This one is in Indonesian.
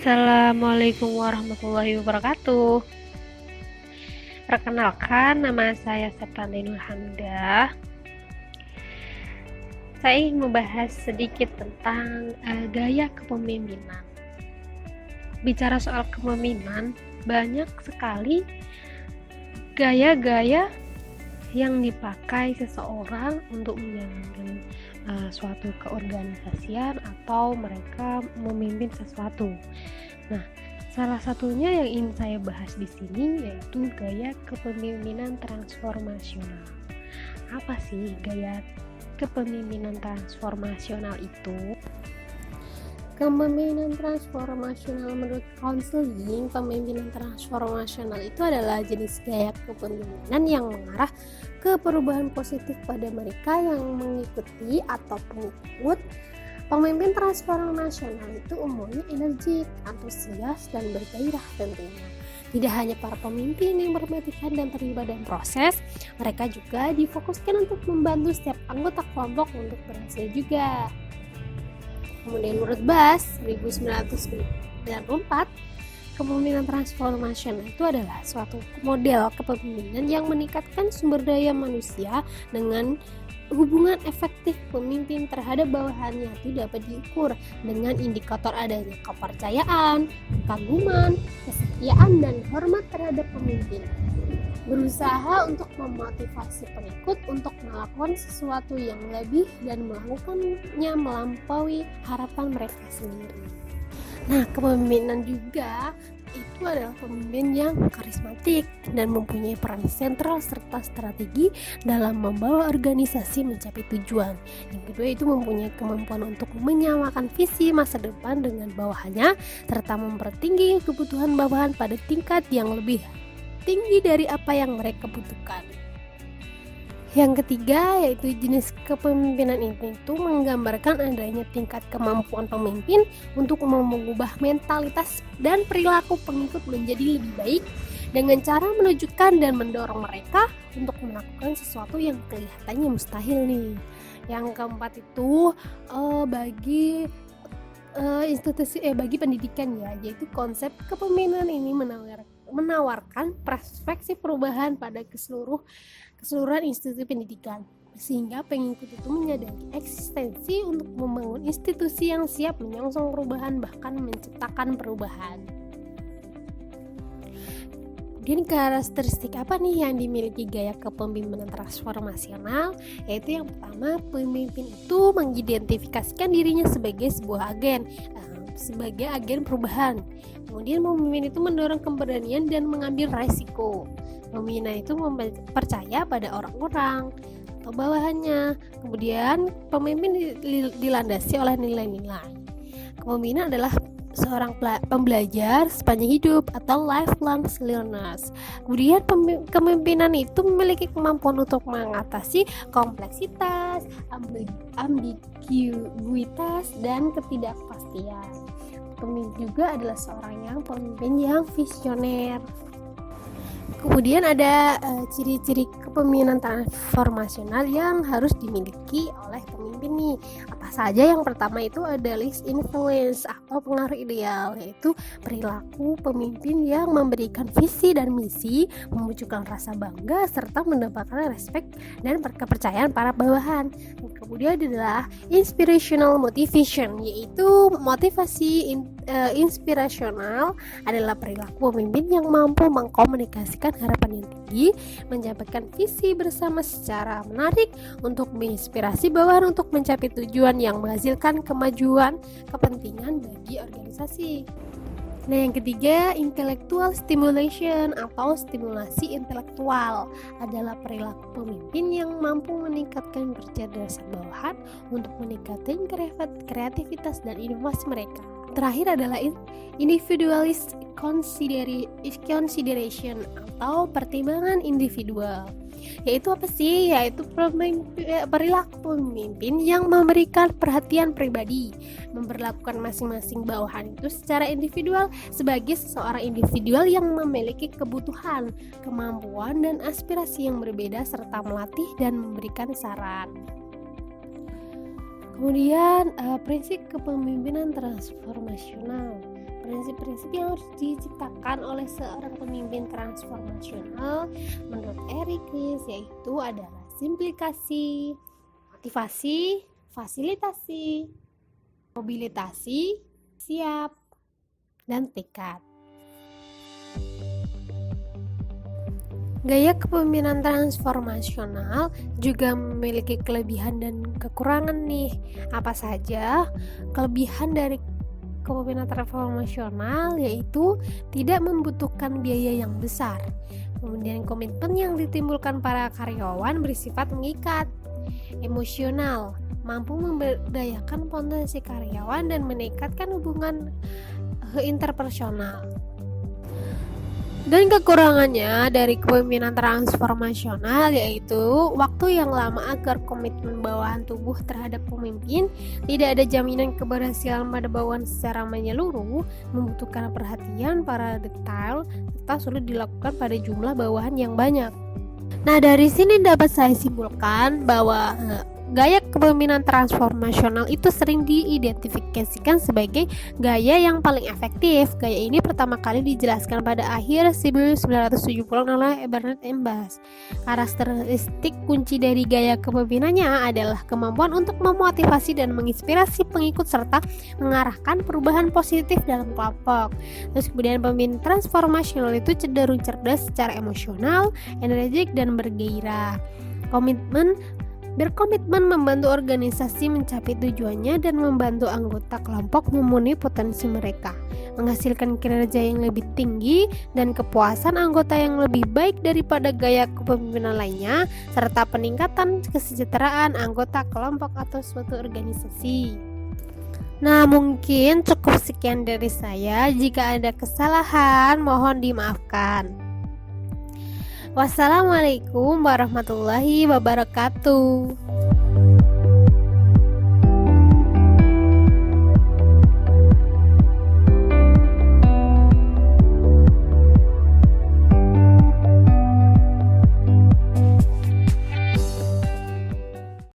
Assalamualaikum warahmatullahi wabarakatuh. Perkenalkan, nama saya Septanti Nurhamdah. Saya ingin membahas sedikit tentang gaya kepemimpinan. Bicara soal kepemimpinan, banyak sekali gaya-gaya yang dipakai seseorang untuk menjalankan suatu keorganisasian atau mereka memimpin sesuatu. Nah, salah satunya yang ingin saya bahas di sini yaitu gaya kepemimpinan transformasional. Apa sih gaya kepemimpinan transformasional itu? Kepemimpinan transformasional menurut konseling, pemimpinan transformasional itu adalah jenis gaya kepemimpinan yang mengarah ke perubahan positif pada mereka yang mengikuti atau pengikut. Pemimpin transformasional itu umumnya energik, antusias, dan bergairah tentunya. Tidak hanya para pemimpin yang bermetikan dan terlibat dalam proses, mereka juga difokuskan untuk membantu setiap anggota kelompok untuk berhasil juga. Kemudian menurut Bas 1994, kepemimpinan transformasional itu adalah suatu model kepemimpinan yang meningkatkan sumber daya manusia dengan hubungan efektif pemimpin terhadap bawahannya itu dapat diukur dengan indikator adanya kepercayaan, kekaguman, kesetiaan, dan hormat terhadap pemimpin. Berusaha untuk memotivasi pengikut untuk melakukan sesuatu yang lebih dan melakukannya melampaui harapan mereka sendiri. Nah, kepemimpinan juga itu adalah pemimpin yang karismatik dan mempunyai peran sentral serta strategi dalam membawa organisasi mencapai tujuan. Yang kedua itu mempunyai kemampuan untuk menyamakan visi masa depan dengan bawahannya serta mempertinggi kebutuhan bawahan pada tingkat yang lebih tinggi dari apa yang mereka butuhkan. Yang ketiga yaitu jenis kepemimpinan itu menggambarkan adanya tingkat kemampuan pemimpin untuk mengubah mentalitas dan perilaku pengikut menjadi lebih baik dengan cara menunjukkan dan mendorong mereka untuk melakukan sesuatu yang kelihatannya mustahil nih. Yang keempat itu bagi pendidikan ya, yaitu konsep kepemimpinan ini menawarkan perspektif perubahan pada keseluruhan institusi pendidikan sehingga pengikut itu menyadari eksistensi untuk membangun institusi yang siap menyongsong perubahan bahkan menciptakan perubahan. Kemudian karakteristik apa nih yang dimiliki gaya kepemimpinan transformasional? Yaitu yang pertama, pemimpin itu mengidentifikasikan dirinya sebagai sebuah agen perubahan. Kemudian pemimpin itu mendorong keberanian dan mengambil resiko. Pemimpin itu percaya pada orang-orang atau bawahannya. Kemudian pemimpin dilandasi oleh nilai-nilai. Kepemimpinan adalah seorang pembelajar sepanjang hidup atau lifelong learners. Kemudian kepemimpinan itu memiliki kemampuan untuk mengatasi kompleksitas, ambiguitas, dan ketidakpastian. Pemimpin juga adalah seorang pemimpin yang visioner. Kemudian ada ciri-ciri kepemimpinan transformasional yang harus dimiliki oleh pemimpin nih. Apa saja? Yang pertama itu ada list influence atau pengaruh ideal, yaitu perilaku pemimpin yang memberikan visi dan misi, memunculkan rasa bangga serta mendapatkan respect dan kepercayaan para bawahan. Kemudian adalah inspirational motivation, yaitu motivasi inspirasional adalah perilaku pemimpin yang mampu mengkomunikasikan harapan yang tinggi, menyampaikan visi bersama secara menarik untuk menginspirasi bawahan untuk mencapai tujuan yang menghasilkan kemajuan kepentingan bagi organisasi. Nah, yang ketiga, intellectual stimulation atau stimulasi intelektual adalah perilaku pemimpin yang mampu meningkatkan kecerdasan bawahan untuk meningkatkan kreativitas dan inovasi mereka. Terakhir adalah individualist consideration atau pertimbangan individual. Yaitu apa sih? Yaitu perilaku pemimpin yang memberikan perhatian pribadi, memperlakukan masing-masing bawahan itu secara individual sebagai seseorang individual yang memiliki kebutuhan, kemampuan, dan aspirasi yang berbeda serta melatih dan memberikan saran. Kemudian prinsip kepemimpinan transformasional. prinsip-prinsip yang harus diciptakan oleh seorang pemimpin transformasional menurut Eric Ries yaitu adalah simplikasi, motivasi, fasilitasi, mobilitasi, siap, dan tekad. Gaya kepemimpinan transformasional juga memiliki kelebihan dan kekurangan nih. Apa saja? Kelebihan dari kepemimpinan transformasional yaitu tidak membutuhkan biaya yang besar. Kemudian komitmen yang ditimbulkan para karyawan bersifat mengikat. Emosional, mampu memberdayakan potensi karyawan dan meningkatkan hubungan interpersonal. Dan kekurangannya dari kepemimpinan transformasional yaitu waktu yang lama agar komitmen bawahan tubuh terhadap pemimpin, tidak ada jaminan keberhasilan pada bawahan secara menyeluruh, membutuhkan perhatian para detail, serta sulit dilakukan pada jumlah bawahan yang banyak. Nah, dari sini dapat saya simpulkan bahwa gaya kepemimpinan transformasional itu sering diidentifikasikan sebagai gaya yang paling efektif. Gaya ini pertama kali dijelaskan pada akhir 1970 oleh Bernard M. Bass. Karakteristik kunci dari gaya kepemimpinannya adalah kemampuan untuk memotivasi dan menginspirasi pengikut serta mengarahkan perubahan positif dalam kelompok. Terus kemudian pemimpin transformasional itu cenderung cerdas secara emosional, energik dan bergairah. Berkomitmen membantu organisasi mencapai tujuannya dan membantu anggota kelompok memenuhi potensi mereka, menghasilkan kinerja yang lebih tinggi dan kepuasan anggota yang lebih baik daripada gaya kepemimpinan lainnya, serta peningkatan kesejahteraan anggota kelompok atau suatu organisasi. Nah, mungkin cukup sekian dari saya. Jika ada kesalahan, mohon dimaafkan. Wassalamualaikum warahmatullahi wabarakatuh.